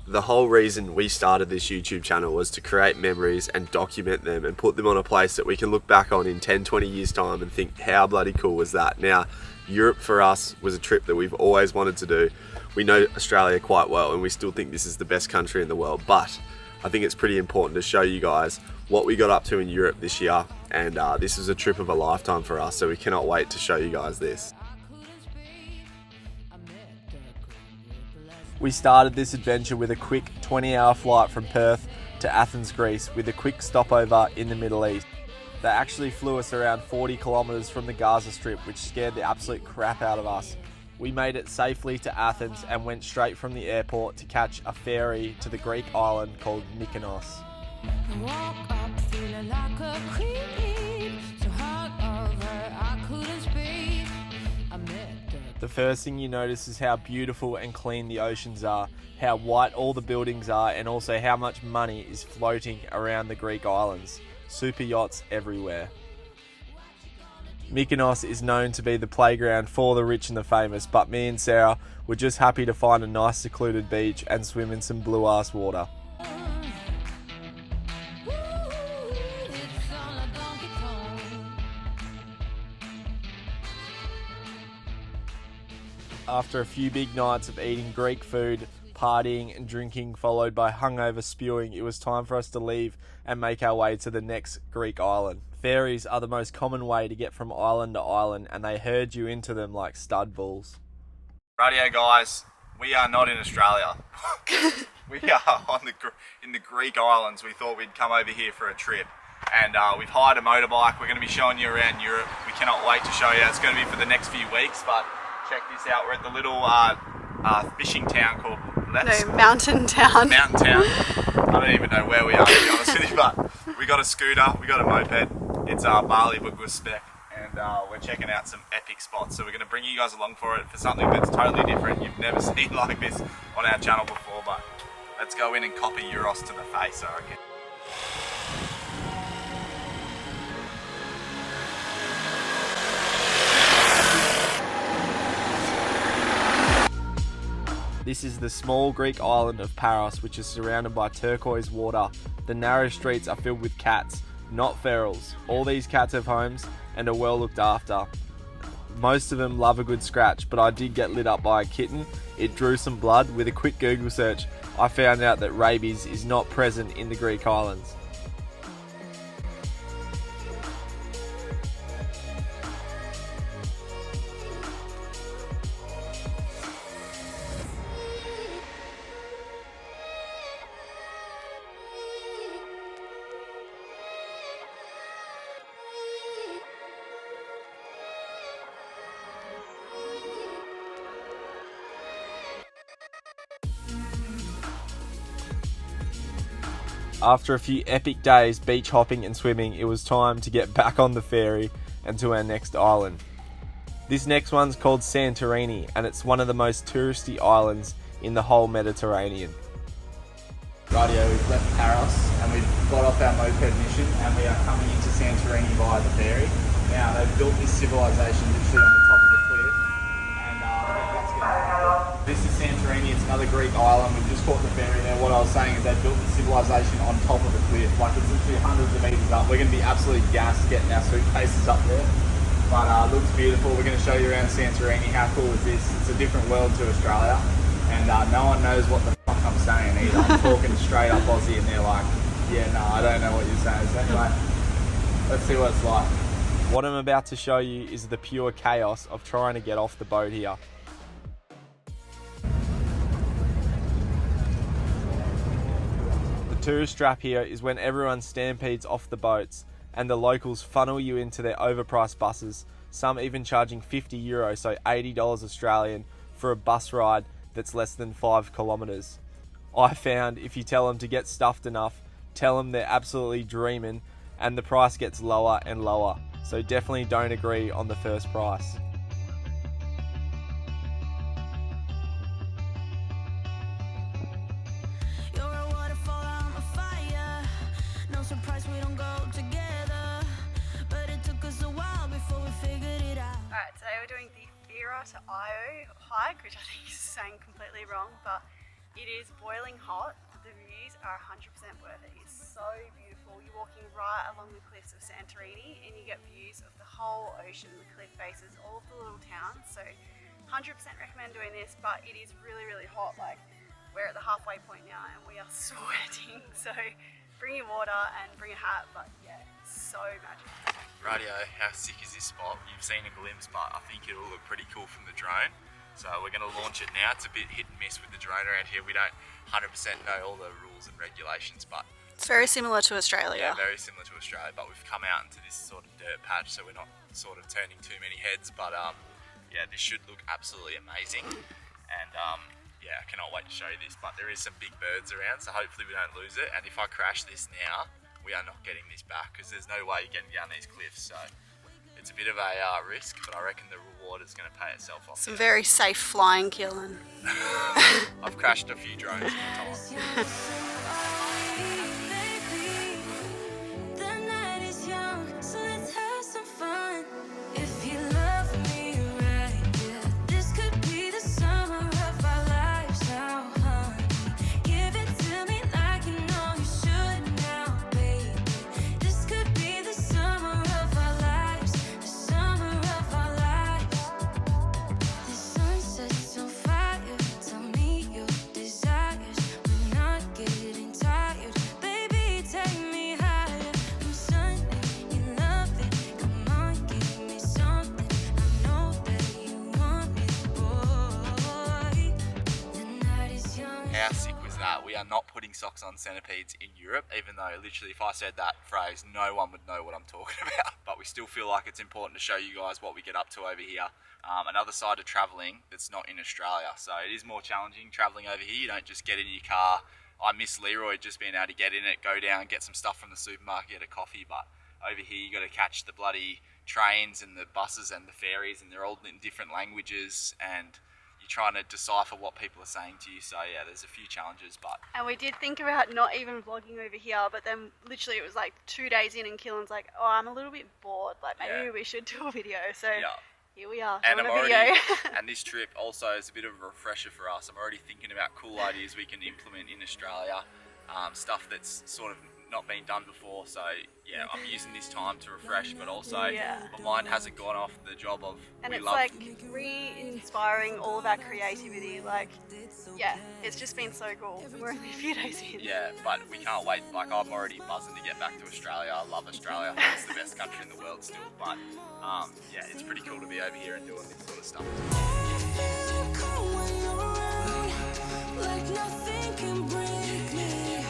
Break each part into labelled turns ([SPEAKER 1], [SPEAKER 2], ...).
[SPEAKER 1] The whole reason we started this YouTube channel was to create memories and document them and put them on a place that we can look back on in 10, 20 years time and think, how bloody cool was that? Now, Europe for us was a trip that we've always wanted to do. We know Australia quite well and we still think this is the best country in the world, but I think it's pretty important to show you guys what we got up to in Europe this year, and this was a trip of a lifetime for us, so we cannot wait to show you guys this. We started this adventure with a quick 20-hour flight from Perth to Athens, Greece, with a quick stopover in the Middle East. They actually flew us around 40 kilometres from the Gaza Strip, which scared the absolute crap out of us. We made it safely to Athens and went straight from the airport to catch a ferry to the Greek island called Mykonos. The first thing you notice is how beautiful and clean the oceans are, how white all the buildings are, and also how much money is floating around the Greek islands. Super yachts everywhere. Mykonos is known to be the playground for the rich and the famous, but me and Sarah were just happy to find a nice secluded beach and swim in some blue ass water. After a few big nights of eating Greek food, partying and drinking, followed by hungover spewing, it was time for us to leave and make our way to the next Greek island. Ferries are the most common way to get from island to island, and they herd you into them like stud bulls.
[SPEAKER 2] Radio guys, we are not in Australia. We are in the Greek islands. We thought we'd come over here for a trip, and we've hired a motorbike. We're going to be showing you around Europe. We cannot wait to show you. It's going to be for the next few weeks, but check this out. We're at the little fishing town called
[SPEAKER 3] Mountain Town.
[SPEAKER 2] Mountain Town. I don't even know where we are, to be honest with you, but we got a scooter, we got a moped. It's Bali but with spec, and we're checking out some epic spots. So we're going to bring you guys along for it, for something that's totally different. You've never seen like this on our channel before, but let's go in and copy gyros to the face, I reckon.
[SPEAKER 1] This is the small Greek island of Paros, which is surrounded by turquoise water. The narrow streets are filled with cats, not ferals. All these cats have homes and are well looked after. Most of them love a good scratch, but I did get lit up by a kitten. It drew some blood. With a quick Google search, I found out that rabies is not present in the Greek islands. After a few epic days beach hopping and swimming, it was time to get back on the ferry and to our next island. This next one's called Santorini, and it's one of the most touristy islands in the whole Mediterranean.
[SPEAKER 2] Radio, we've left Paros and we've got off our moped mission and we are coming into Santorini via the ferry. Now they've built this civilization literally on the top of the cliff, and let's get on. This is Santorini, it's another Greek island. We've just caught the ferry there. What I was saying is they've built the civilization on top of the cliff, like it's literally hundreds of metres up. We're going to be absolutely gassed getting our suitcases up there, but looks beautiful. We're going to show you around Santorini. How cool is this? It's a different world to Australia, and no one knows what the fuck I'm saying either. I'm talking straight up Aussie and they're like, yeah, no, I don't know what you're saying. So anyway, let's see what it's like.
[SPEAKER 1] What I'm about to show you is the pure chaos of trying to get off the boat here. The tourist trap here is when everyone stampedes off the boats and the locals funnel you into their overpriced buses, some even charging €50, so $80 Australian, for a bus ride that's less than 5 kilometres. I found if you tell them to get stuffed enough, tell them they're absolutely dreaming, and the price gets lower and lower. So definitely don't agree on the first price.
[SPEAKER 3] Alright, today we're doing the Fira to Io hike, which I think is saying completely wrong, but It is boiling hot. The views are 100% worth it. It's so beautiful. You're walking right along the cliffs of Santorini and you get views of the whole ocean, the cliff faces, all of the little towns. So 100% recommend doing this, but it is really, really hot. Like, we're at the halfway point now and we are sweating. So bring your water and bring a hat, but yeah, so magical.
[SPEAKER 4] Radio, how sick is this spot? You've seen a glimpse, but I think it'll look pretty cool from the drone. So we're going to launch it now. It's a bit hit and miss with the drone around here. We don't 100% know all the rules and regulations, but
[SPEAKER 3] It's very similar to Australia.
[SPEAKER 4] yeah, very similar to Australia. But we've come out into this sort of dirt patch, so we're not sort of turning too many heads. But yeah, this should look absolutely amazing. And yeah, I cannot wait to show you this. But there is some big birds around, so hopefully we don't lose it. And if I crash this now, we are not getting this back because there's no way you're getting down these cliffs. So it's a bit of a risk, but I reckon the reward is going to pay itself off.
[SPEAKER 3] Some very safe flying, Keelan.
[SPEAKER 4] I've crashed a few drones in my time. How sick was that? We are not putting socks on centipedes in Europe, even though literally if I said that phrase, no one would know what I'm talking about. But we still feel like it's important to show you guys what we get up to over here. Another side of travelling that's not in Australia. So it is more challenging travelling over here. You don't just get in your car. I miss Leroy just being able to get in it, go down, get some stuff from the supermarket, get a coffee. But over here you got to catch the bloody trains and the buses and the ferries, and they're all in different languages, and you're trying to decipher what people are saying to you. So yeah, there's a few challenges, but
[SPEAKER 3] And we did think about not even vlogging over here, but then literally it was like 2 days in and Keelan's like, oh, I'm a little bit bored, like maybe we should do a video. So
[SPEAKER 4] yeah.
[SPEAKER 3] here we are,
[SPEAKER 4] And
[SPEAKER 3] doing
[SPEAKER 4] I'm
[SPEAKER 3] a video.
[SPEAKER 4] already, and this trip also is a bit of a refresher for us. I'm already thinking about cool ideas we can implement in Australia, stuff that's sort of not been done before. So yeah, I'm using this time to refresh, but also my mind hasn't gone off the job of
[SPEAKER 3] And
[SPEAKER 4] we
[SPEAKER 3] it's
[SPEAKER 4] love.
[SPEAKER 3] like re-inspiring all of our creativity. Like, yeah, it's just been so cool. We're only a few days in.
[SPEAKER 4] Yeah, but we can't wait. Like, I'm already buzzing to get back to Australia. I love Australia. I think it's the best country in the world still. But yeah, it's pretty cool to be over here and doing this sort of stuff.
[SPEAKER 5] Like nothing can break me.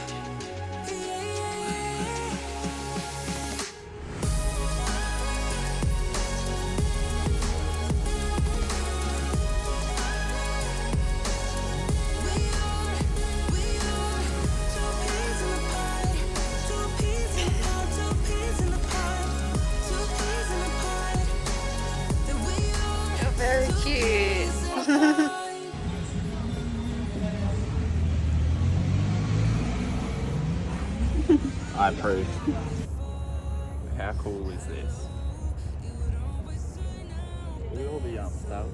[SPEAKER 3] You're very cute.
[SPEAKER 4] I approve. How cool is this? Look at all the stuff.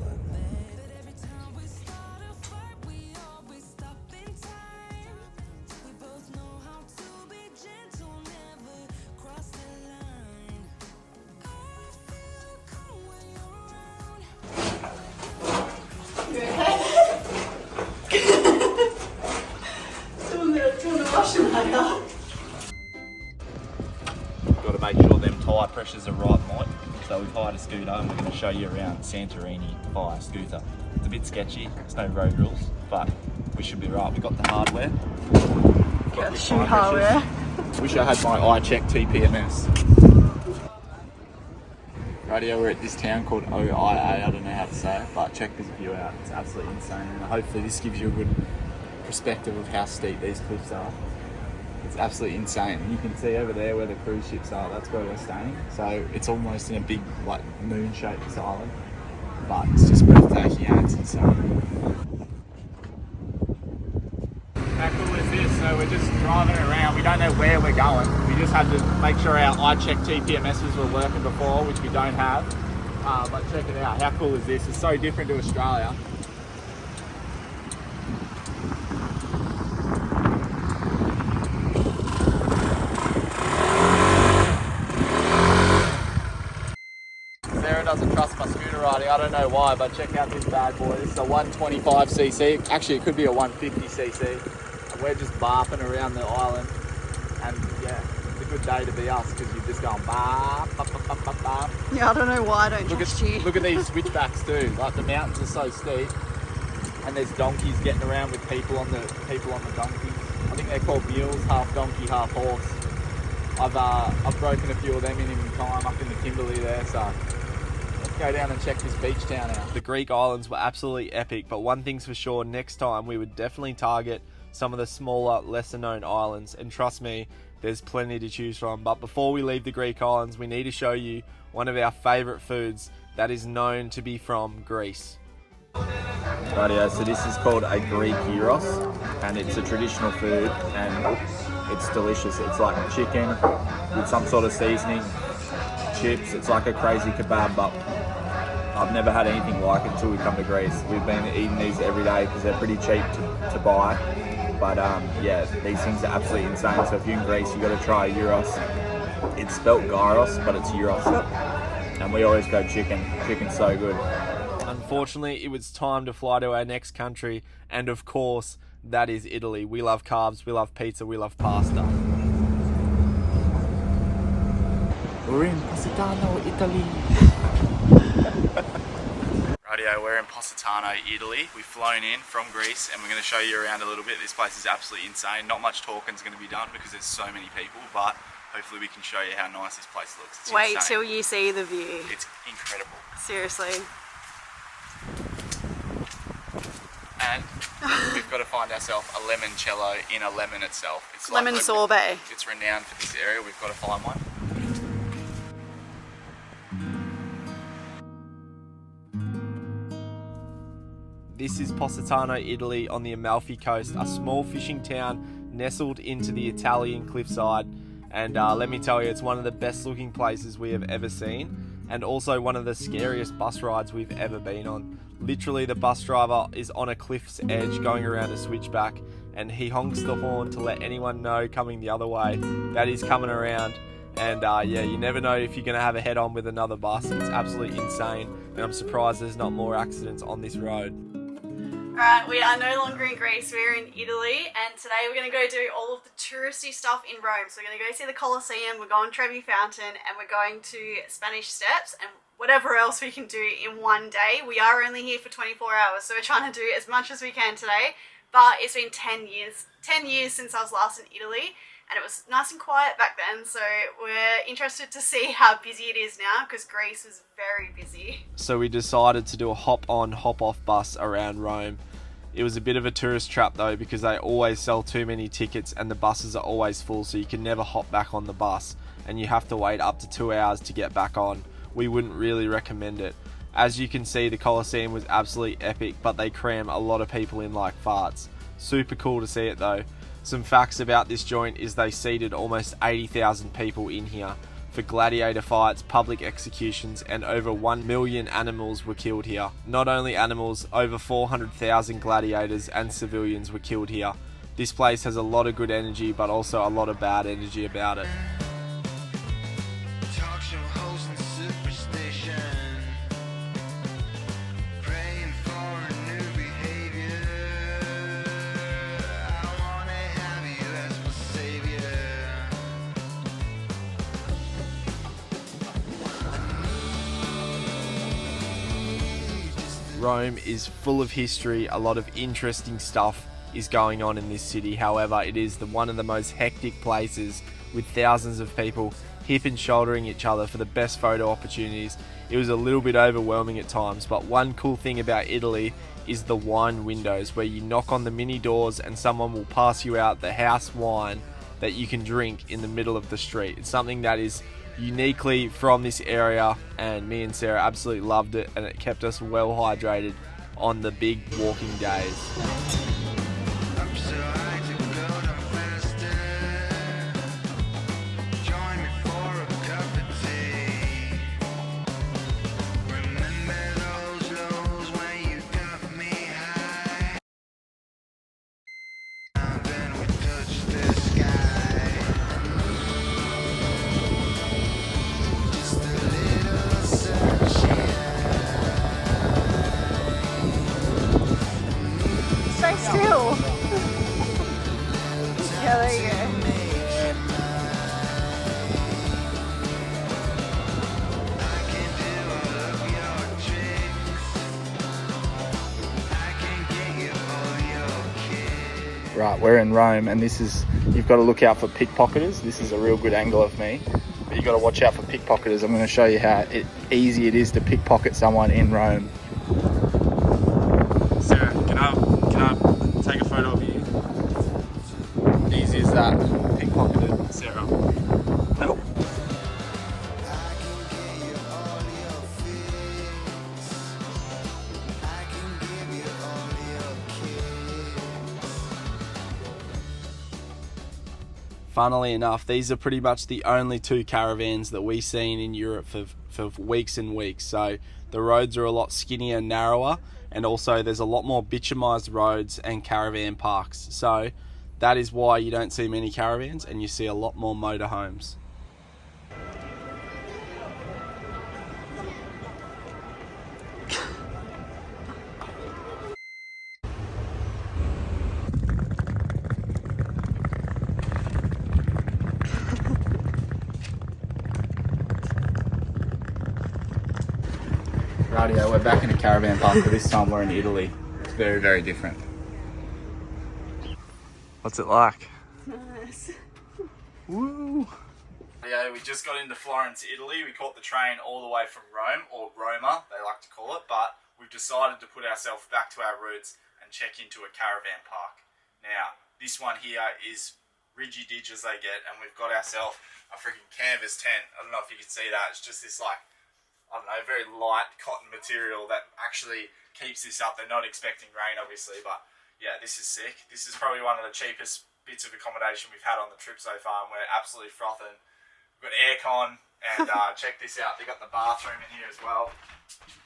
[SPEAKER 4] Got to make sure them tyre pressures are right, Mike. So we've hired a scooter and we're going to show you around Santorini via scooter. It's a bit sketchy, there's no road rules, but we should be right. We've got the hardware.
[SPEAKER 3] Got the shoe hardware.
[SPEAKER 2] Wish I had my iCheck TPMS. Radio, we're at this town called OIA. I don't know how to say it, but check this view out. It's absolutely insane. And hopefully this gives you a good perspective of how steep these cliffs are. It's absolutely insane. You can see over there where the cruise ships are, that's where we're staying. So it's almost in a big like moon-shaped island, but it's just breathtaking and it's insane. How cool is this? So we're just driving around. We don't know where we're going. We just had to make sure our iCheck TPMSs were working before, which we don't have. But check it out. How cool is this? It's so different to Australia. I don't know why, but check out this bad boy. This is a 125cc. Actually, it could be a 150cc. And we're just barping around the island. And yeah, it's a good day to be us because you're just going barp, barp, barp, barp, barp.
[SPEAKER 3] Yeah, I don't know why I don't trust you.
[SPEAKER 2] Look at these switchbacks too. Like the mountains are so steep, and there's donkeys getting around with people on the donkeys. I think they're called mules, half donkey, half horse. I've broken a few of them in time up in the Kimberley there, so let's go down and check this beach town out.
[SPEAKER 1] The Greek islands were absolutely epic, but one thing's for sure, next time we would definitely target some of the smaller, lesser known islands, and trust me, there's plenty to choose from. But before we leave the Greek islands, we need to show you one of our favourite foods that is known to be from Greece.
[SPEAKER 2] Rightio, so this is called a Greek gyros, and it's a traditional food, and it's delicious. It's like chicken with some sort of seasoning, chips. It's like a crazy kebab, but I've never had anything like it until we come to Greece. We've been eating these every day because they're pretty cheap to buy. But yeah, these things are absolutely insane. So if you're in Greece, you got to try gyros. It's spelt gyros, but it's gyros. And we always go chicken. Chicken's so good.
[SPEAKER 1] Unfortunately, it was time to fly to our next country, and of course, that is Italy. We love carbs, we love pizza, we love pasta.
[SPEAKER 2] We're in Positano, Italy.
[SPEAKER 4] Radio, we're in Positano, Italy. We've flown in from Greece and we're going to show you around a little bit. This place is absolutely insane. Not much talking is going to be done because there's so many people, but hopefully we can show you how nice this place looks. It's
[SPEAKER 3] Wait
[SPEAKER 4] insane.
[SPEAKER 3] till you see the view.
[SPEAKER 4] It's incredible.
[SPEAKER 3] Seriously.
[SPEAKER 4] And we've got to find ourselves a limoncello in a lemon itself. It's
[SPEAKER 3] Lemon sorbet.
[SPEAKER 4] It's renowned for this area. We've got to find one.
[SPEAKER 1] This is Positano, Italy on the Amalfi Coast, a small fishing town nestled into the Italian cliffside. And let me tell you, it's one of the best looking places we have ever seen, and also one of the scariest bus rides we've ever been on. Literally, the bus driver is on a cliff's edge going around a switchback, and he honks the horn to let anyone know coming the other way that he's coming around. And yeah, you never know if you're going to have a head-on with another bus. It's absolutely insane, and I'm surprised there's not more accidents on this road.
[SPEAKER 3] Alright, we are no longer in Greece, we're in Italy, and today we're going to go do all of the touristy stuff in Rome. So we're going to go see the Colosseum, we're going to Trevi Fountain, and we're going to Spanish Steps, and whatever else we can do in one day. We are only here for 24 hours, so we're trying to do as much as we can today, but it's been 10 years since I was last in Italy, and it was nice and quiet back then, so we're interested to see how busy it is now, because Greece was very busy.
[SPEAKER 1] So we decided to do a hop-on, hop-off bus around Rome. It was a bit of a tourist trap though, because they always sell too many tickets and the buses are always full, so you can never hop back on the bus, and you have to wait up to 2 hours to get back on. We wouldn't really recommend it. As you can see, the Colosseum was absolutely epic, but they cram a lot of people in like farts. Super cool to see it though. Some facts about this joint is they seated almost 80,000 people in here for gladiator fights, public executions, and over 1 million animals were killed here. Not only animals, over 400,000 gladiators and civilians were killed here. This place has a lot of good energy, but also a lot of bad energy about it. Rome is full of history, a lot of interesting stuff is going on in this city. However, it is one of the most hectic places, with thousands of people hip and shouldering each other for the best photo opportunities. It was a little bit overwhelming at times, but one cool thing about Italy is the wine windows, where you knock on the mini doors and someone will pass you out the house wine that you can drink in the middle of the street. It's something that is uniquely from this area, and me and Sarah absolutely loved it, and it kept us well hydrated on the big walking days.
[SPEAKER 3] Yeah, there you go.
[SPEAKER 2] Right, we're in Rome, and this is, you've got to look out for pickpocketers. This is a real good angle of me, but you've got to watch out for pickpocketers. I'm going to show you how easy it is to pickpocket someone in Rome. Sarah, can I take a photo of you? Easy as that. Pickpocketed Sarah. Help.
[SPEAKER 6] Funnily enough, these are pretty much the only two caravans that we've seen in Europe for weeks and weeks. So the roads are a lot skinnier and narrower, and also there's a lot more bitumised roads and caravan parks. So that is why you don't see many caravans and you see a lot more motorhomes.
[SPEAKER 2] Rightio, we're back in a caravan park, but this time we're in Italy. It's very, very different. What's it like?
[SPEAKER 3] Nice.
[SPEAKER 2] Woo! Yeah, we just got into Florence, Italy. We caught the train all the way from Rome, or Roma, they like to call it, but we've decided to put ourselves back to our roots and check into a caravan park. Now, this one here is ridgy-didge as they get, and we've got ourselves a freaking canvas tent. I don't know if you can see that. It's just this, like, I don't know, very light cotton material that actually keeps this up. They're not expecting rain, obviously, but yeah, this is sick. This is probably one of the cheapest bits of accommodation we've had on the trip so far, and we're absolutely frothing. We've got aircon, and check this out. They've got the bathroom in here as well.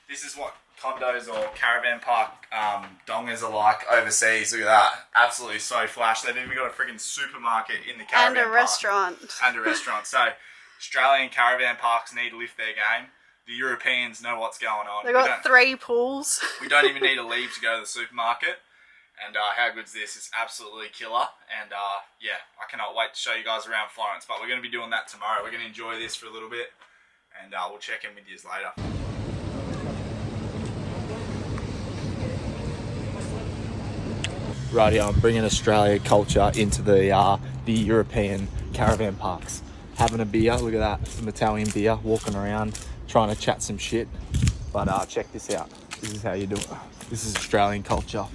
[SPEAKER 2] This is what condos or caravan park dongas are like overseas. Look at that. Absolutely so flash. They've even got a freaking supermarket in the caravan
[SPEAKER 3] And a
[SPEAKER 2] park.
[SPEAKER 3] restaurant.
[SPEAKER 2] And a restaurant. So Australian caravan parks need to lift their game. The Europeans know what's going on.
[SPEAKER 3] They've got 3 pools.
[SPEAKER 2] We don't even need to leave to go to the supermarket. And how good's this? It's absolutely killer. And yeah, I cannot wait to show you guys around Florence. But we're going to be doing that tomorrow. We're going to enjoy this for a little bit. And we'll check in with you later. Rightio, I'm bringing Australia culture into the European caravan parks. Having a beer, look at that, some Italian beer, walking around, trying to chat some shit. But check this out. This is how you do it. This is Australian culture.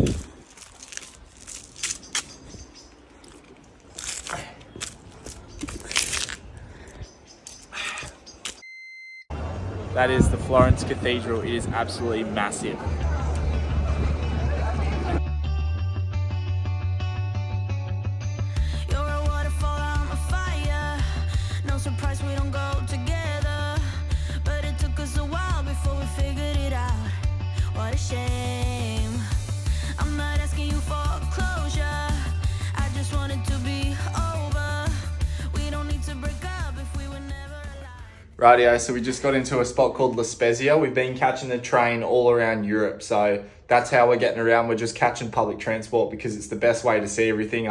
[SPEAKER 2] That is the Florence Cathedral. It is absolutely massive.
[SPEAKER 5] You're a waterfall, I'm a fire. No surprise we don't go together. But it took us a while before we figured it out. What a shame. I'm not asking you for closure. I just want it to be over. We don't need to break up if we were never alive.
[SPEAKER 2] Rightio, so we just got into a spot called La Spezia. We've been catching the train all around Europe, so that's how we're getting around. We're just catching public transport because it's the best way to see everything.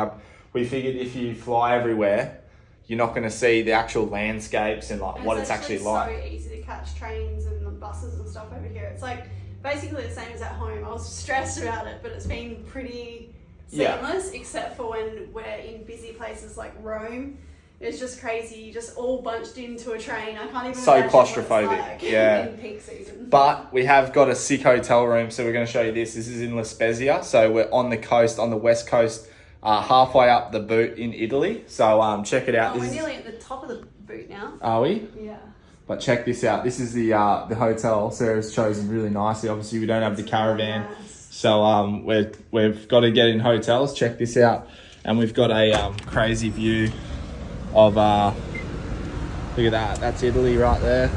[SPEAKER 2] We figured if you fly everywhere, you're not going to see the actual landscapes and like what it's actually like.
[SPEAKER 3] It's so easy to catch trains and buses and stuff over here. It's like basically the same as at home. I was stressed about it, but it's been pretty seamless, except for when we're in busy places like Rome. It's just crazy. You just all bunched into a train. I can't even
[SPEAKER 2] So
[SPEAKER 3] imagine what it's
[SPEAKER 2] claustrophobic,
[SPEAKER 3] like
[SPEAKER 2] yeah.
[SPEAKER 3] in peak season.
[SPEAKER 2] But we have got a sick hotel room, so we're going to show you this. This is in La Spezia, so we're on the coast, on the west coast, halfway up the boot in Italy. So check it out.
[SPEAKER 3] We're
[SPEAKER 2] This is,
[SPEAKER 3] nearly at the top of the boot now.
[SPEAKER 2] are we?
[SPEAKER 3] Yeah.
[SPEAKER 2] But check this out. This is the hotel Sarah's chosen really nicely. Obviously, we don't have the caravan,
[SPEAKER 3] Nice.
[SPEAKER 2] so we've got to get in hotels. Check this out, and we've got a crazy view of look at that. That's Italy right there.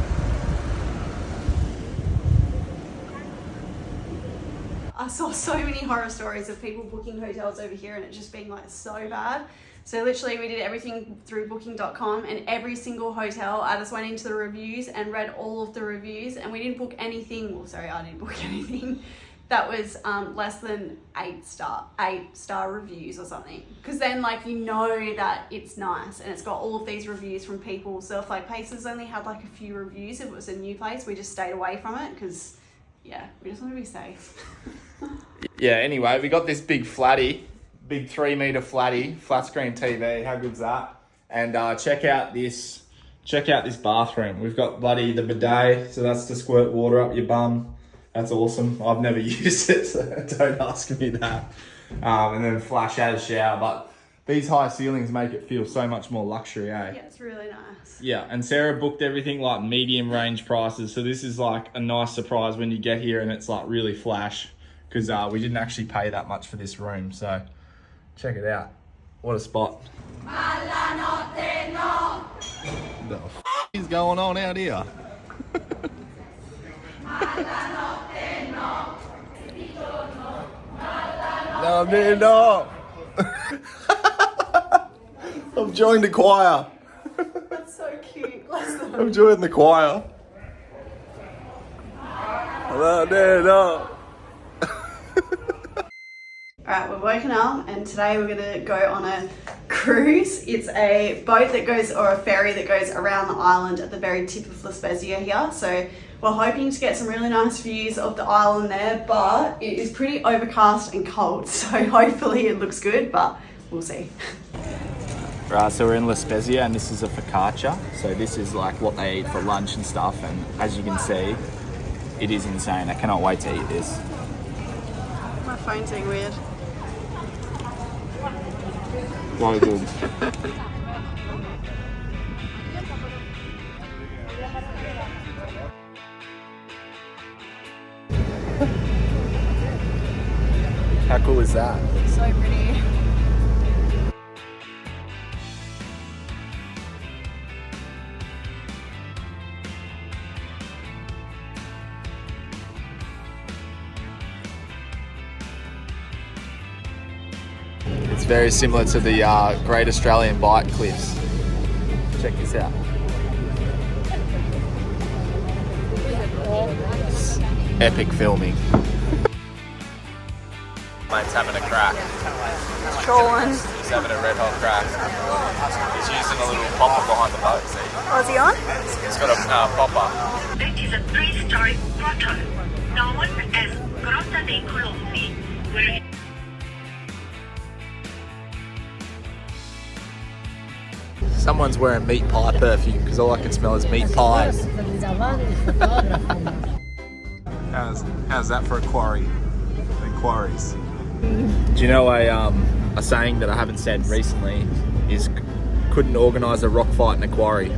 [SPEAKER 3] I saw so many horror stories of people booking hotels over here and it just being like so bad. So literally we did everything through booking.com, and every single hotel, I just went into the reviews and read all of the reviews, and we didn't book anything. Well, sorry, I didn't book anything that was less than 8-star reviews or something, because then like you know that it's nice and it's got all of these reviews from people. So if like places only had like a few reviews, if it was a new place, we just stayed away from it because yeah, we just want to be safe.
[SPEAKER 2] Yeah, anyway, we got this big 3-meter flatty, flat screen TV. How good's that? And check out this bathroom. We've got the bidet, so that's to squirt water up your bum. That's awesome. I've never used it, so don't ask me that. And then flash out a shower. But these high ceilings make it feel so much more luxury, eh?
[SPEAKER 3] Yeah, it's really nice.
[SPEAKER 2] Yeah, and Sarah booked everything like medium range prices. So this is like a nice surprise when you get here and it's like really flash, because we didn't actually pay that much for this room. So check it out. What a spot.
[SPEAKER 1] The f is going on out here? No. I've joined the choir.
[SPEAKER 3] That's so cute. Bless them.
[SPEAKER 1] I've joined the choir. No.
[SPEAKER 3] Alright, we're woken up and today we're going to go on a cruise. It's a boat that goes, or a ferry that goes around the island at the very tip of La Spezia here. So we're hoping to get some really nice views of the island there, but it is pretty overcast and cold. So hopefully it looks good, but we'll see.
[SPEAKER 2] Right, so we're in La Spezia and this is a focaccia. So this is like what they eat for lunch and stuff. And as you can see, it is insane. I cannot wait to eat this.
[SPEAKER 3] My phone's being weird.
[SPEAKER 2] Very good. How cool is that?
[SPEAKER 3] So pretty.
[SPEAKER 2] It's very similar to the Great Australian Bight Cliffs. Check this out. Epic filming. Mate's having a crack.
[SPEAKER 3] Trolling.
[SPEAKER 2] He's having a red hot crack. He's using a little popper behind the boat, see?
[SPEAKER 3] Oh, is he on?
[SPEAKER 2] He's got a popper.
[SPEAKER 7] It is a prehistoric grotto known as Grotta dei Colombi, where
[SPEAKER 2] Someone's wearing meat pie perfume because all I can smell is meat pies. How's that for a quarry? Inquiries. Do you know a saying that I haven't said recently is couldn't organise a rock fight in a quarry.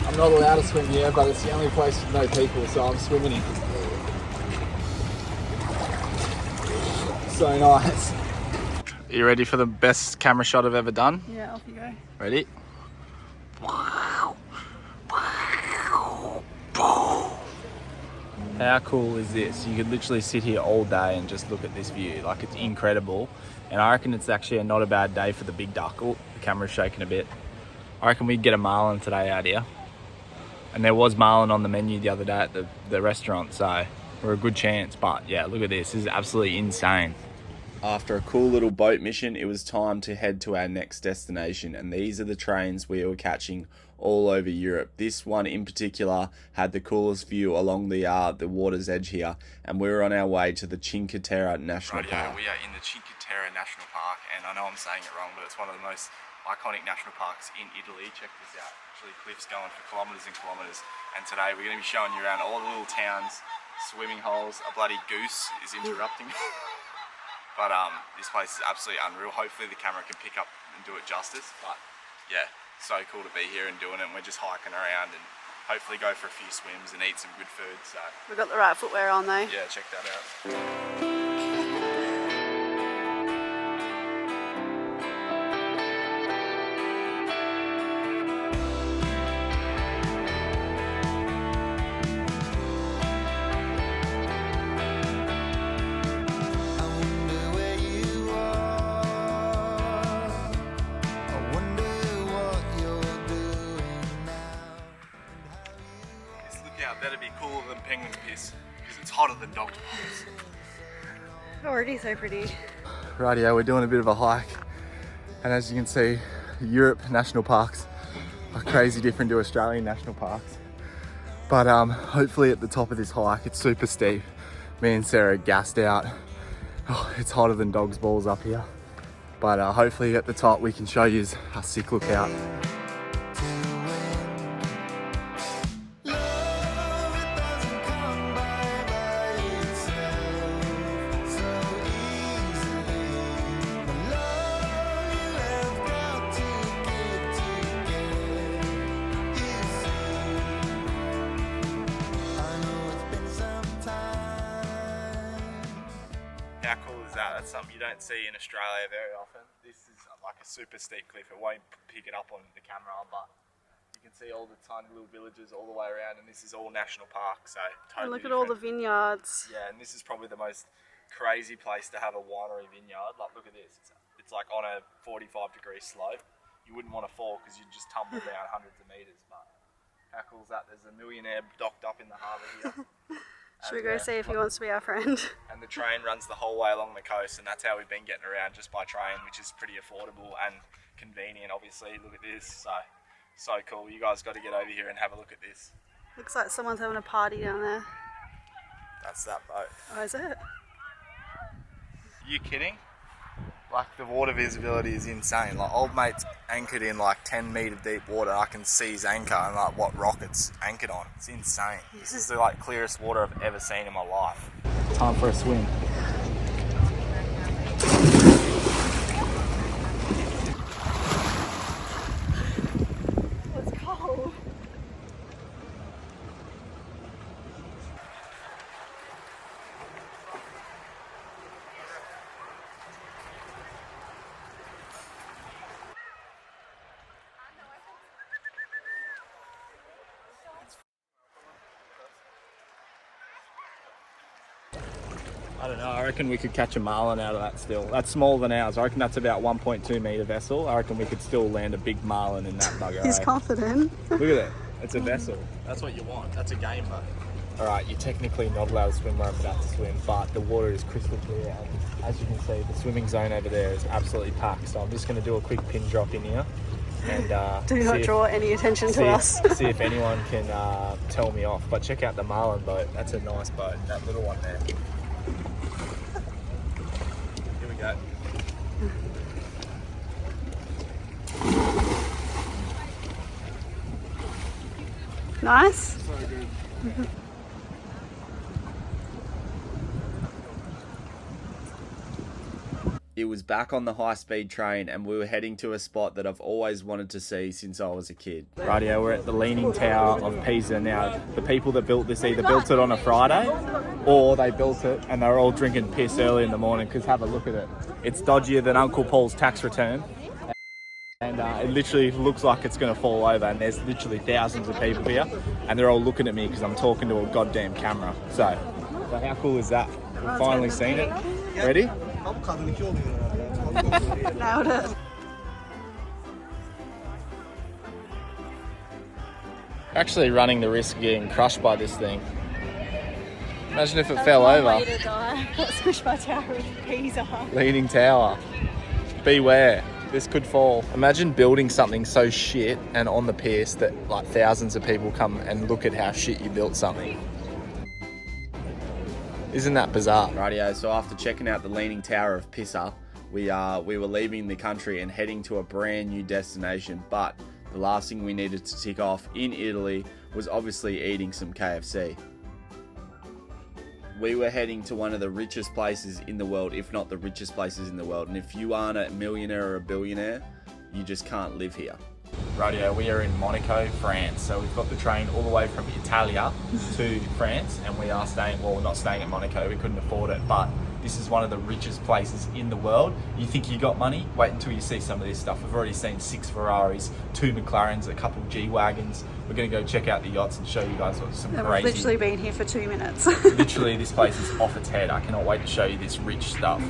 [SPEAKER 2] I'm not allowed to swim here, but it's the only place with no people, so I'm swimming in. So nice. Are you ready for the best camera shot I've ever done?
[SPEAKER 3] Yeah, off you go.
[SPEAKER 2] Ready? How cool is this? You could literally sit here all day and just look at this view. Like, it's incredible. And I reckon it's actually not a bad day for the big duck. Oh, the camera's shaking a bit. I reckon we'd get a marlin today out here. And there was marlin on the menu the other day at the restaurant, so we're a good chance. But yeah, look at this. This is absolutely insane.
[SPEAKER 1] After a cool little boat mission, it was time to head to our next destination, and these are the trains we were catching all over Europe. This one in particular had the coolest view along the water's edge here, and we were on our way to the Cinque Terre National Park.
[SPEAKER 4] We are in the Cinque Terre National Park, and I know I'm saying it wrong, but it's one of the most iconic national parks in Italy. Check this out. Actually, cliffs going for kilometres and kilometres. And today we're going to be showing you around all the little towns, swimming holes. A bloody goose is interrupting me. But this place is absolutely unreal. Hopefully the camera can pick up and do it justice. But yeah, so cool to be here and doing it. And we're just hiking around and hopefully go for a few swims and eat some good food. So
[SPEAKER 3] We've got the right footwear on though.
[SPEAKER 4] yeah, check that out.
[SPEAKER 6] That'd be cooler than penguin piss because it's hotter than dog's balls.
[SPEAKER 3] Already so pretty.
[SPEAKER 2] Rightio, we're doing a bit of a hike, and as you can see, Europe national parks are crazy different to Australian national parks. But hopefully at the top of this hike, it's super steep. Me and Sarah are gassed out. Oh, it's hotter than dog's balls up here. But hopefully at the top we can show you a sick lookout.
[SPEAKER 6] How cool is that? That's something you don't see in Australia very often. This is like a super steep cliff. It won't pick it up on the camera, but you can see all the tiny little villages all the way around, and this is all national park, so totally
[SPEAKER 3] And look at all the vineyards.
[SPEAKER 6] Yeah, and this is probably the most crazy place to have a winery vineyard. Like, look at this. It's like on a 45-degree slope. You wouldn't want to fall because you'd just tumble down hundreds of meters, but how cool is that? There's a millionaire docked up in the harbour here.
[SPEAKER 3] Should we go see if he wants to be our friend?
[SPEAKER 6] And the train runs the whole way along the coast, and that's how we've been getting around, just by train, which is pretty affordable and convenient, obviously. Look at this, so cool. You guys got to get over here and have a look at this.
[SPEAKER 3] Looks like someone's having a party down there.
[SPEAKER 6] That's that boat.
[SPEAKER 3] Oh, is it?
[SPEAKER 6] You kidding? Like, the water visibility is insane. Like, old mate's anchored in like 10-metre deep water. I can see his anchor and like what rock it's anchored on. It's insane. This is the like clearest water I've ever seen in my life.
[SPEAKER 2] Time for a swim.
[SPEAKER 3] It's cold.
[SPEAKER 2] I don't know, I reckon we could catch a marlin out of that still. That's smaller than ours. I reckon that's about 1.2 metre vessel. I reckon we could still land a big marlin in that bugger.
[SPEAKER 3] He's confident.
[SPEAKER 2] Look at that. It's a vessel. That's what you want. That's a game boat. Alright, you're technically not allowed to swim where I'm about to swim, but the water is crystal clear. And as you can see, the swimming zone over there is absolutely packed. So I'm just going to do a quick pin drop in here. And
[SPEAKER 3] Do not draw any attention to us.
[SPEAKER 2] See if anyone can tell me off. But check out the marlin boat. That's a nice boat. That little one there. Here we go.
[SPEAKER 3] Nice.
[SPEAKER 2] So good.
[SPEAKER 1] It was back on the high-speed train, and we were heading to a spot that I've always wanted to see since I was a kid.
[SPEAKER 2] Rightio, we're at the Leaning Tower of Pisa now. The people that built this either built it on a Friday, or they built it and they're all drinking piss early in the morning, because have a look at it. It's dodgier than Uncle Paul's tax return. And it literally looks like it's going to fall over, and there's literally thousands of people here, and they're all looking at me because I'm talking to a goddamn camera. So how cool is that? We've finally seen it. Ready?
[SPEAKER 3] Nailed it.
[SPEAKER 2] Actually running the risk of getting crushed by this thing. Imagine if it fell over.
[SPEAKER 3] Way to die. Got squished by Tower of Pisa.
[SPEAKER 2] Leaning Tower. Beware. This could fall. Imagine building something so shit and on the pierce that like thousands of people come and look at how shit you built something. Isn't that bizarre?
[SPEAKER 1] Rightio, so after checking out the Leaning Tower of Pisa, we were leaving the country and heading to a brand new destination, but the last thing we needed to tick off in Italy was obviously eating some KFC. We were heading to one of the richest places in the world, if not the richest places in the world, and if you aren't a millionaire or a billionaire, you just can't live here.
[SPEAKER 2] Rightio, we are in Monaco, France. So we've got the train all the way from Italia to France, and we are staying, well, we're not staying at Monaco, we couldn't afford it, but this is one of the richest places in the world. You think you got money? Wait until you see some of this stuff. We've already seen 6 Ferraris, 2 McLarens, a couple G-Wagons. We're going to go check out the yachts and show you guys what some
[SPEAKER 3] We've
[SPEAKER 2] crazy...
[SPEAKER 3] literally been here for 2 minutes.
[SPEAKER 2] Literally, this place is off its head. I cannot wait to show you this rich stuff.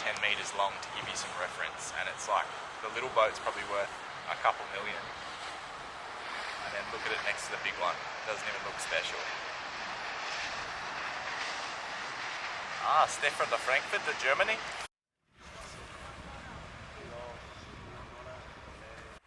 [SPEAKER 4] 10 metres long to give you some reference, and it's like the little boat's probably worth a couple million. And then look at it next to the big one. It doesn't even look special. Ah, Stefan to Frankfurt to Germany.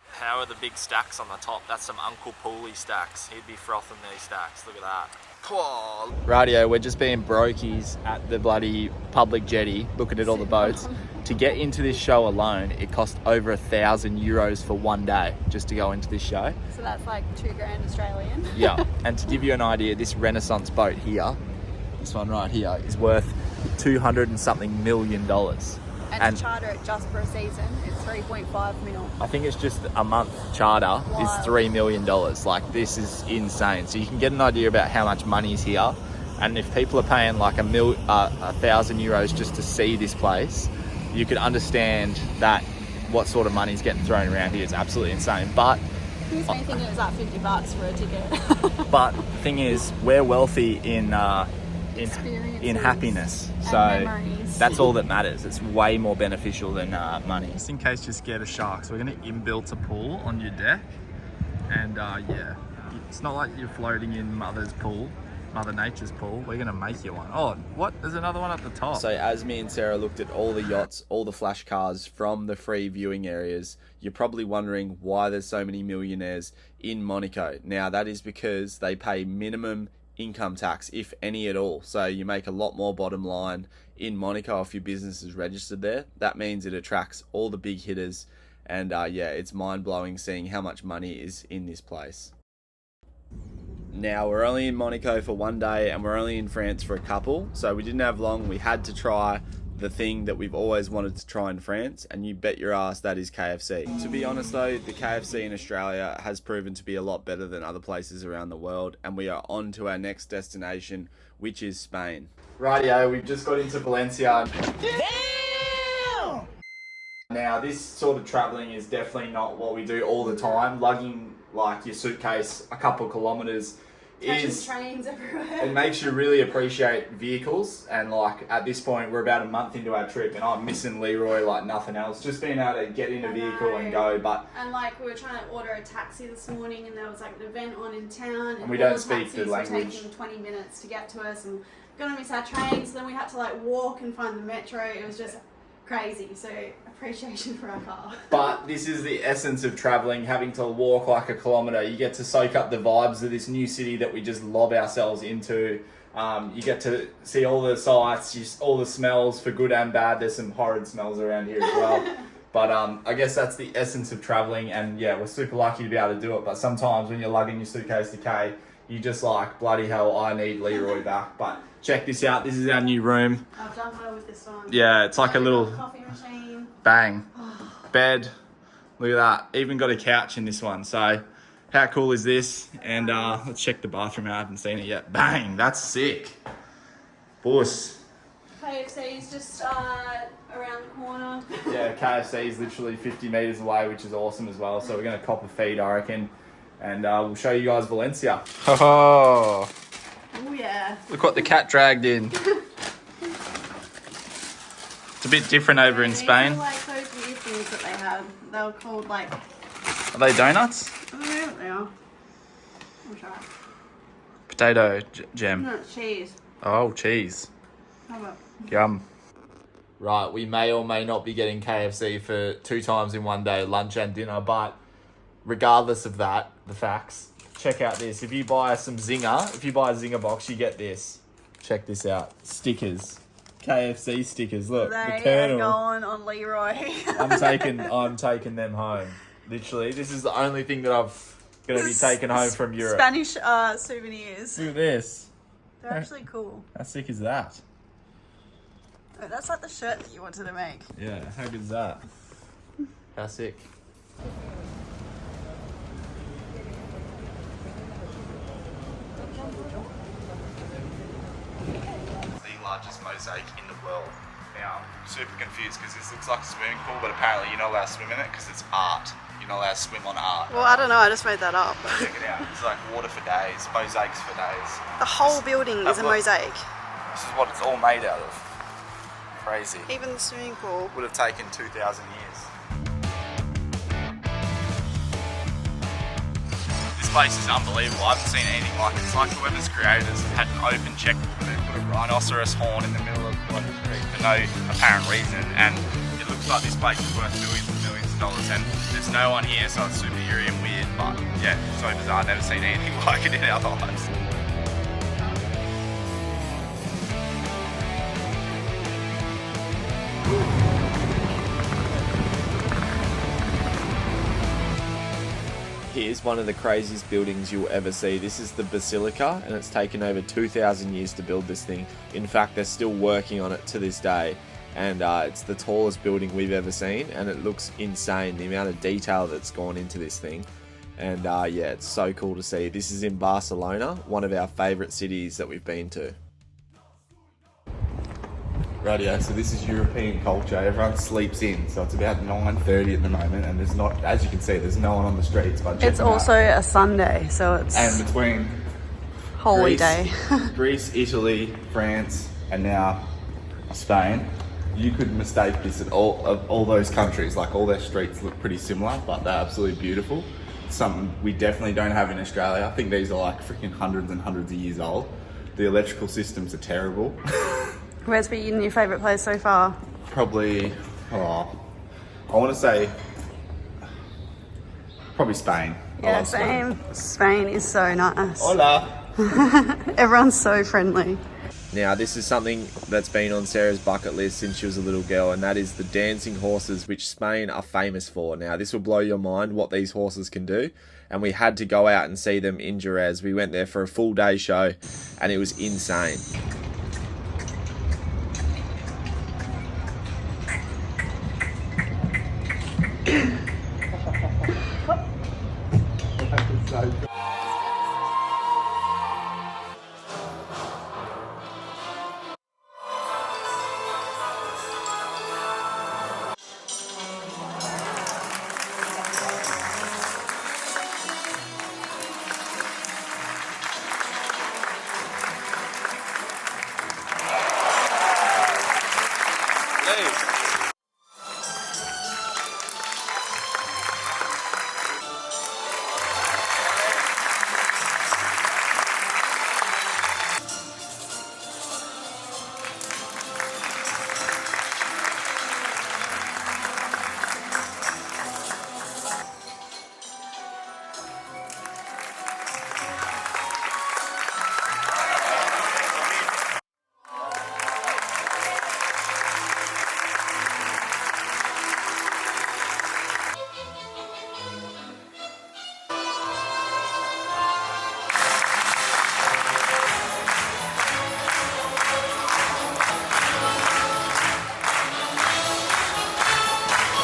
[SPEAKER 4] How are the big stacks on the top? That's some Uncle Paulie stacks. He'd be frothing these stacks. Look at that. Whoa. Radio, we're just being brokies at the bloody public jetty, looking at all the boats. To get into this show alone, it cost over €1,000 for one day just to go into this show.
[SPEAKER 3] So that's like $2,000 Australian.
[SPEAKER 4] Yeah, and to give you an idea, this Renaissance boat here, this one right here, is worth $200 and something million.
[SPEAKER 3] And to charter it just for a season, it's 3.5 mil.
[SPEAKER 4] I think it's just a month charter is $3 million. Like, this is insane. So you can get an idea about how much money is here. And if people are paying like €1,000 just to see this place, you could understand that what sort of money is getting thrown around here. It's absolutely insane. But
[SPEAKER 3] Who's been thinking it was like $50 for a ticket?
[SPEAKER 4] but the thing is, we're wealthy in happiness. So
[SPEAKER 3] memories.
[SPEAKER 4] that's all that matters. It's way more beneficial than money. Just in case you're scared of sharks, we're going to inbuilt a pool on your deck. And yeah, it's not like you're floating in Mother Nature's pool. We're going to make you one. Oh, what? There's another one at the top. So as me and Sarah looked at all the yachts, all the flash cars from the free viewing areas, you're probably wondering why there's so many millionaires in Monaco. Now, that is because they pay minimum income tax, if any at all. So you make a lot more bottom line in Monaco if your business is registered there. That means it attracts all the big hitters. And yeah, it's mind-blowing seeing how much money is in this place. Now, we're only in Monaco for one day and we're only in France for a couple, so we didn't have long. We had to try the thing that we've always wanted to try in France, and you bet your ass that is KFC. To be honest though, the KFC in Australia has proven to be a lot better than other places around the world, and we are on to our next destination, which is Spain.
[SPEAKER 2] Radio, we've just got into Valencia.
[SPEAKER 4] Damn!
[SPEAKER 2] Now, this sort of travelling is definitely not what we do all the time. Lugging like your suitcase a couple of kilometres is
[SPEAKER 3] trains everywhere.
[SPEAKER 2] It makes you really appreciate vehicles, and like at this point we're about a month into our trip and I'm missing Leroy like nothing else, just being able to get in a vehicle and go. But
[SPEAKER 3] and like we were trying to order a taxi this morning and there was like an event on in town and
[SPEAKER 2] we don't speak the language.
[SPEAKER 3] Taking 20 minutes to get to us and gonna miss our train, so then we had to like walk and find the metro. It was just crazy. So appreciation for our car.
[SPEAKER 2] But this is the essence of travelling, having to walk like a kilometre. You get to soak up the vibes of this new city that we just lob ourselves into. You get to see all the sights, all the smells, for good and bad. There's some horrid smells around here as well. But I guess that's the essence of travelling, and yeah, we're super lucky to be able to do it. But sometimes when you're lugging your suitcase to K, you just like, bloody hell, I need Leroy back. But check this out. This is our new room.
[SPEAKER 3] I've done well with this one.
[SPEAKER 2] Yeah, it's like a little
[SPEAKER 3] coffee machine.
[SPEAKER 2] Bang. Bed. Look at that. Even got a couch in this one. So how cool is this? And let's check the bathroom out. I haven't seen it yet. Bang. That's sick. Boss.
[SPEAKER 3] KFC's just around the corner.
[SPEAKER 2] Yeah, KFC is literally 50 metres away, which is awesome as well. So we're going to cop a feed, I reckon. And we'll show you guys Valencia.
[SPEAKER 4] Oh,
[SPEAKER 3] yeah.
[SPEAKER 4] Look what the cat dragged in.
[SPEAKER 2] It's a bit different over in Spain.
[SPEAKER 3] These are like those weird things that they have. They were called like...
[SPEAKER 2] Are they donuts?
[SPEAKER 3] I don't know what they are. I'll try.
[SPEAKER 2] Potato jam.
[SPEAKER 3] No, it's cheese.
[SPEAKER 2] Oh, cheese.
[SPEAKER 3] How about...
[SPEAKER 2] Yum. Right, we may or may not be getting KFC for 2 times in one day, lunch and dinner, but regardless of that, the facts, check out this. If you buy some Zinger, if you buy a Zinger box, you get this. Check this out. Stickers. KFC stickers. Look,
[SPEAKER 3] They
[SPEAKER 2] the Colonel.
[SPEAKER 3] are going on Leroy.
[SPEAKER 2] I'm taking them home. Literally, this is the only thing that I've going to be taking home from Europe.
[SPEAKER 3] Spanish souvenirs.
[SPEAKER 2] Look at this.
[SPEAKER 3] They're actually cool.
[SPEAKER 2] How sick is that?
[SPEAKER 3] Oh, that's like the shirt that you wanted to make.
[SPEAKER 2] Yeah, how good is that? How sick.
[SPEAKER 4] The largest mosaic in the world. Now, I'm super confused because this looks like a swimming pool, but apparently you're not allowed to swim in it because it's art. You're not allowed to swim on art.
[SPEAKER 3] Well, I don't know. I just made that up.
[SPEAKER 4] Check it out. It's like water for days, mosaics for days.
[SPEAKER 3] The whole building is a mosaic.
[SPEAKER 4] This is what it's all made out of.
[SPEAKER 1] Crazy.
[SPEAKER 3] Even the swimming pool.
[SPEAKER 1] Would have taken 2,000 years.
[SPEAKER 4] This place is unbelievable. I haven't seen anything like it. It's like whoever's creators had an open checkbook and they put a rhinoceros horn in the middle of the street for no apparent reason, and it looks like this place is worth millions and millions of dollars, and there's no one here, so it's super eerie and weird, but yeah, so bizarre. I've never seen anything like it in our lives.
[SPEAKER 1] Here's one of the craziest buildings you'll ever see. This is the Basilica, and it's taken over 2,000 years to build this thing. In fact, they're still working on it to this day, and it's the tallest building we've ever seen, and it looks insane, the amount of detail that's gone into this thing. And yeah, it's so cool to see. This is in Barcelona, one of our favourite cities that we've been to.
[SPEAKER 2] Radio, so this is European culture. Everyone sleeps in, so it's about 9:30 at the moment, and there's not, as you can see, there's no one on the streets. But
[SPEAKER 3] It's also a Sunday, so it's
[SPEAKER 2] and between
[SPEAKER 3] holy
[SPEAKER 2] Greece,
[SPEAKER 3] day.
[SPEAKER 2] Greece, Italy, France, and now Spain, you could mistake this at all those countries. Like, all their streets look pretty similar, but they're absolutely beautiful. Something we definitely don't have in Australia. I think these are like freaking hundreds and hundreds of years old. The electrical systems are terrible.
[SPEAKER 3] Where's been your favourite place so far?
[SPEAKER 2] Probably, I want to say, probably Spain. I
[SPEAKER 3] Yeah,
[SPEAKER 2] love Spain.
[SPEAKER 3] same. Spain is so nice.
[SPEAKER 2] Hola.
[SPEAKER 3] Everyone's so friendly.
[SPEAKER 1] Now, this is something that's been on Sarah's bucket list since she was a little girl, and that is the dancing horses, which Spain are famous for. Now, this will blow your mind what these horses can do, and we had to go out and see them in Jerez. We went there for a full day show, and it was insane.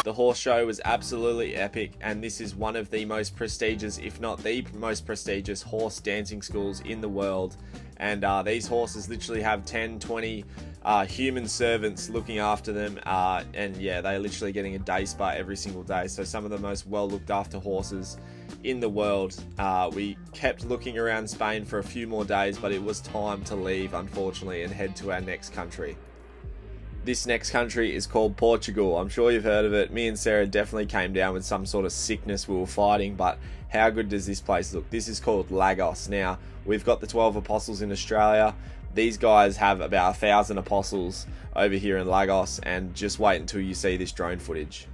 [SPEAKER 1] The horse show was absolutely epic, and this is one of the most prestigious, if not the most prestigious, horse dancing schools in the world. And these horses literally have 10, 20 human servants looking after them, and yeah, they're literally getting a day spa every single day. So some of the most well looked after horses in the world. We kept looking around Spain for a few more days, but it was time to leave, unfortunately, and head to our next country. This next country is called Portugal. I'm sure you've heard of it. Me and Sarah definitely came down with some sort of sickness we were fighting, but how good does this place look? This is called Lagos. Now, we've got the 12 Apostles in Australia. These guys have about 1,000 apostles over here in Lagos, and just wait until you see this drone footage.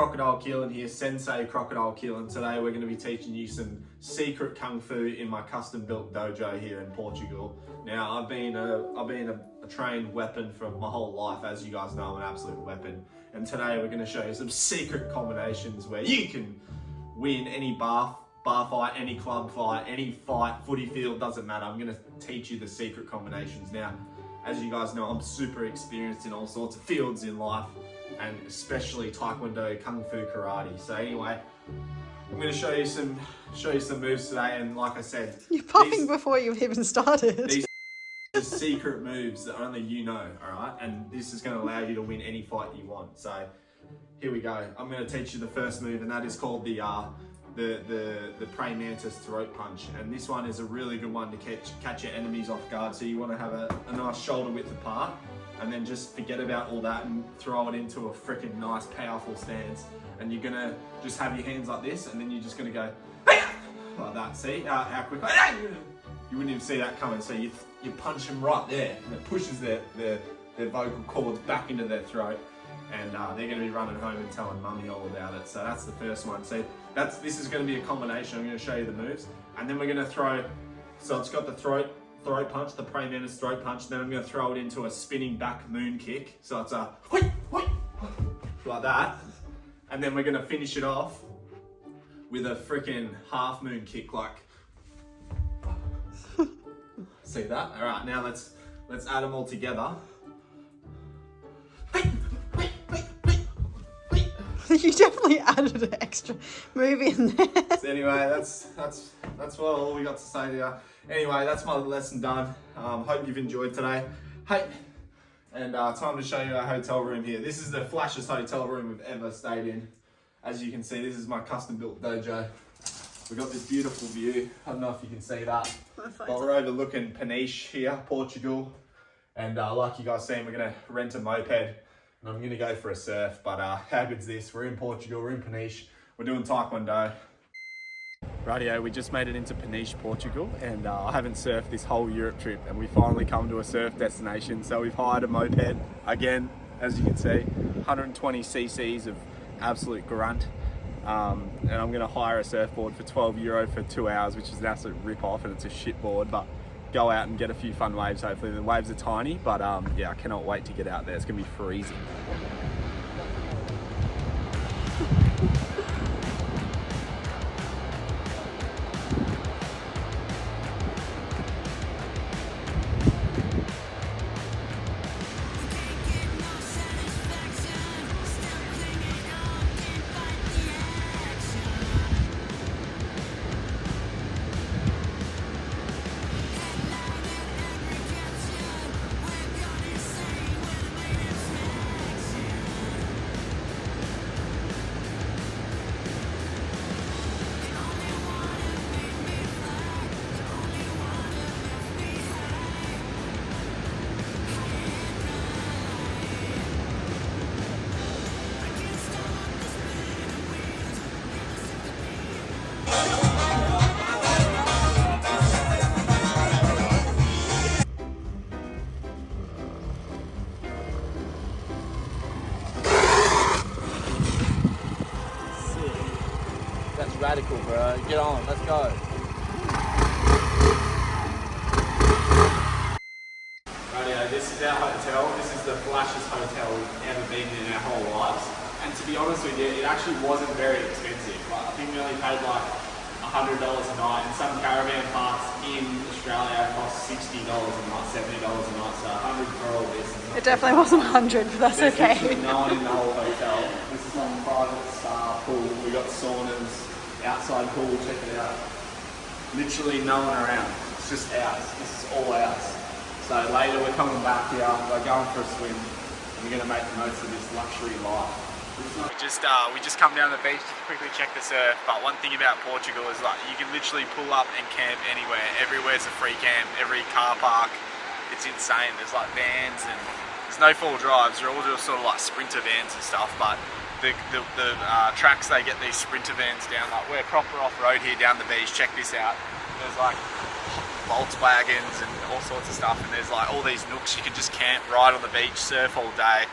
[SPEAKER 1] Crocodile Keelan here, Sensei Crocodile Keelan. Today we're going to be teaching you some secret kung fu in my custom built dojo here in Portugal. Now I've been a trained weapon for my whole life. As you guys know, I'm an absolute weapon. And today we're going to show you some secret combinations where you can win any bar fight, any club fight, any fight, footy field, doesn't matter. I'm going to teach you the secret combinations. Now, as you guys know, I'm super experienced in all sorts of fields in life, and especially Taekwondo, Kung Fu, Karate. So anyway, I'm going to show you some moves today, and like I said,
[SPEAKER 3] You're puffing before you've even started.
[SPEAKER 1] These are secret moves that only you know, alright? And this is going to allow you to win any fight you want. So here we go. I'm going to teach you the first move, and that is called the praying mantis throat punch. And this one is a really good one to catch your enemies off guard. So you want to have a nice shoulder width apart, and then just forget about all that and throw it into a freaking nice powerful stance. And you're gonna just have your hands like this, and then you're just gonna go like that. See how quick? You wouldn't even see that coming. So you punch them right there, and it pushes their vocal cords back into their throat, and they're gonna be running home and telling mummy all about it. So that's the first one. So this is gonna be a combination. I'm gonna show you the moves, and then we're gonna throw. So it's got the throat punch, the praying mantis throat punch. Then I'm going to throw it into a spinning back moon kick. So it's a like that. And then we're going to finish it off with a freaking half moon kick, like. See that? All right, now let's add them all together.
[SPEAKER 3] You definitely added an extra move in there.
[SPEAKER 1] So anyway, that's all we got to say to you. Anyway, that's my lesson done. Hope you've enjoyed today. Hey, and time to show you our hotel room here. This is the flashiest hotel room we've ever stayed in. As you can see, this is my custom built dojo. We've got this beautiful view. I don't know if you can see that, but we're overlooking Peniche here, Portugal. And like you guys seen, we're gonna rent a moped, and I'm gonna go for a surf. But how good's this? We're in Portugal, we're in Peniche, we're doing Taekwondo.
[SPEAKER 6] Rightio, we just made it into Peniche, Portugal, and I haven't surfed this whole Europe trip, and we finally come to a surf destination. So we've hired a moped again, as you can see, 120 cc's of absolute grunt, and I'm going to hire a surfboard for €12 for 2 hours, which is an absolute rip-off, and it's a shit board, but go out and get a few fun waves. Hopefully the waves are tiny, but yeah, I cannot wait to get out there. It's going to be freezing.
[SPEAKER 2] Radical, bro. Get on, let's go.
[SPEAKER 1] Rightio, this is our hotel. This is the flashiest hotel we've ever been in our whole lives. And to be honest with you, it actually wasn't very expensive. Like, I think we only paid like $100 a night, and some caravan parks in Australia cost $60 a night, $70 a night, so 100 for all this.
[SPEAKER 3] It definitely wasn't 100, but that's
[SPEAKER 1] There's
[SPEAKER 3] okay.
[SPEAKER 1] literally no one in the whole hotel. This is like a private spa pool. We got saunas, outside pool, check it out. Literally no one around. It's just ours. This is all ours. So later we're coming back here, we're going for a swim, and we're going to make the most of this luxury life. We just come down the beach to quickly check the surf, but one thing about Portugal is like you can literally pull up and camp anywhere. Everywhere's a free camp, every car park. It's insane. There's like vans, and there's no full drives. They're all just sort of like sprinter vans and stuff, but the tracks they get these sprinter vans down, like we're proper off-road here down the beach. Check this out. There's like Volkswagens and all sorts of stuff, and there's like all these nooks you can just camp right on the beach, surf all day,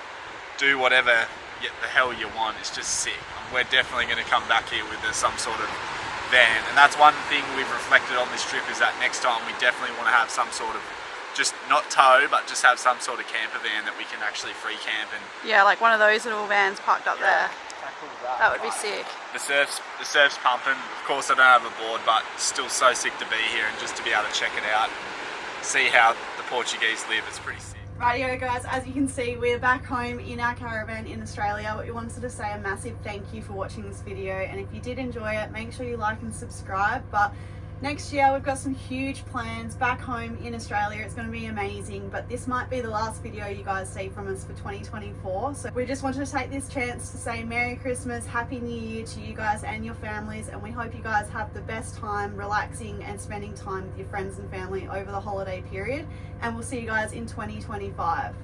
[SPEAKER 1] do whatever the hell you want. It's just sick. I'm
[SPEAKER 4] we're definitely going to come back here with some sort of van. And that's one thing we've reflected on this trip, is that next time we definitely want to have some sort of, just not tow, but just have some sort of camper van that we can actually free camp in.
[SPEAKER 3] Yeah, like one of those little vans parked up there. That would be sick.
[SPEAKER 4] The surf's pumping. Of course I don't have a board, but still so sick to be here and just to be able to check it out, see how the Portuguese live. It's pretty sick.
[SPEAKER 3] Rightio guys, as you can see, we're back home in our caravan in Australia. We wanted to say a massive thank you for watching this video, and if you did enjoy it, make sure you like and subscribe. But next year we've got some huge plans back home in Australia. It's going to be amazing, but this might be the last video you guys see from us for 2024. So we just wanted to take this chance to say Merry Christmas, Happy New Year to you guys and your families, and we hope you guys have the best time relaxing and spending time with your friends and family over the holiday period, and we'll see you guys in 2025.